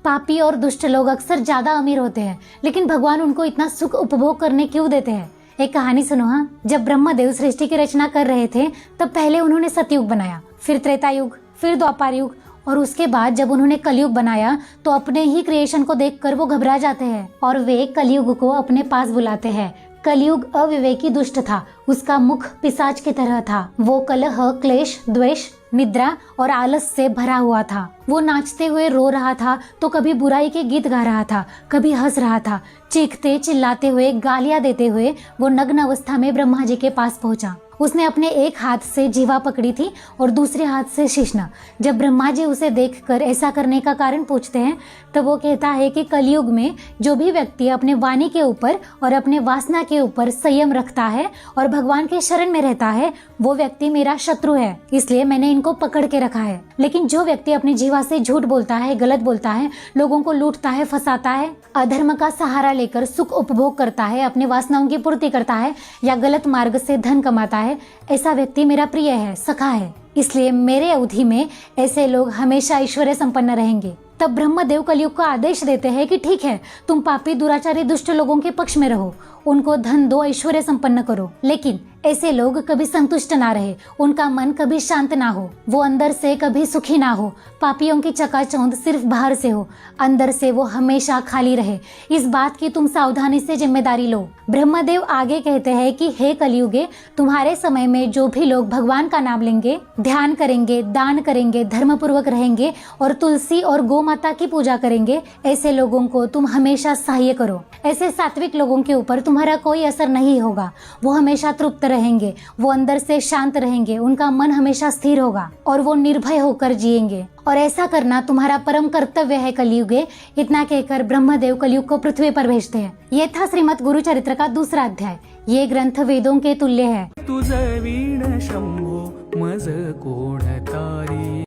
पापी और दुष्ट लोग अक्सर ज्यादा अमीर होते हैं, लेकिन भगवान उनको इतना सुख उपभोग करने क्यों देते हैं? एक कहानी सुनो। हाँ, जब ब्रह्मदेव सृष्टि की रचना कर रहे थे तब पहले उन्होंने सतयुग बनाया, फिर त्रेता युग, फिर द्वापर युग, और उसके बाद जब उन्होंने कलयुग बनाया तो अपने ही क्रिएशन को देखकर वो घबरा जाते हैं और वे कलयुग को अपने पास बुलाते हैं। कलयुग अविवेकी दुष्ट था, उसका मुख पिशाच की तरह था। वो कलह, क्लेश, द्वेष, निद्रा और आलस से भरा हुआ था। वो नाचते हुए रो रहा था तो कभी बुराई के गीत गा रहा था, कभी हंस रहा था। चीखते चिल्लाते हुए, गालियां देते हुए वो नग्न अवस्था में ब्रह्मा जी के पास पहुंचा। उसने अपने एक हाथ से जीवा पकड़ी थी और दूसरे हाथ से शिश्न। जब ब्रह्मा जी उसे देखकर ऐसा करने का कारण पूछते हैं तो वो कहता है कि कलयुग में जो भी व्यक्ति अपने वाणी के ऊपर और अपने वासना के ऊपर संयम रखता है और भगवान के शरण में रहता है, वो व्यक्ति मेरा शत्रु है, इसलिए मैंने इनको पकड़ के रखा है। लेकिन जो व्यक्ति अपनी जीवा से झूठ बोलता है, गलत बोलता है, लोगों को लूटता है, फंसाता है, अधर्म का सहारा लेकर सुख उपभोग करता है, अपने वासनाओं की पूर्ति करता है या गलत मार्ग से धन कमाता है, ऐसा व्यक्ति मेरा प्रिय है, सखा है। इसलिए मेरे अवधि में ऐसे लोग हमेशा ऐश्वर्य संपन्न रहेंगे। तब ब्रह्मदेव कलयुग को आदेश देते हैं कि ठीक है, तुम पापी, दुराचारी, दुष्ट लोगों के पक्ष में रहो, उनको धन दो, ऐश्वर्य संपन्न करो, लेकिन ऐसे लोग कभी संतुष्ट ना रहे, उनका मन कभी शांत ना हो, वो अंदर से कभी सुखी ना हो। पापियों की चकाचौंध सिर्फ बाहर से हो, अंदर से वो हमेशा खाली रहे। इस बात की तुम सावधानी से जिम्मेदारी लो। ब्रह्मदेव आगे कहते हैं कि हे कलयुगे, तुम्हारे समय में जो भी लोग भगवान का नाम लेंगे, ध्यान करेंगे, दान करेंगे, धर्म पूर्वक रहेंगे और तुलसी और गौ माता की पूजा करेंगे, ऐसे लोगों को तुम हमेशा सहाय करो। ऐसे सात्विक लोगों के ऊपर तुम्हारा कोई असर नहीं होगा, वो हमेशा तृप्त रहेंगे, वो अंदर से शांत रहेंगे, उनका मन हमेशा स्थिर होगा और वो निर्भय होकर जिएंगे, और ऐसा करना तुम्हारा परम कर्तव्य है कलयुगे। इतना कहकर ब्रह्मदेव कलयुग को पृथ्वी पर भेजते हैं। ये था श्रीमद् गुरु चरित्र का दूसरा अध्याय। ये ग्रंथ वेदों के तुल्य है। तुझ वीण शंभो मज कोण तारी।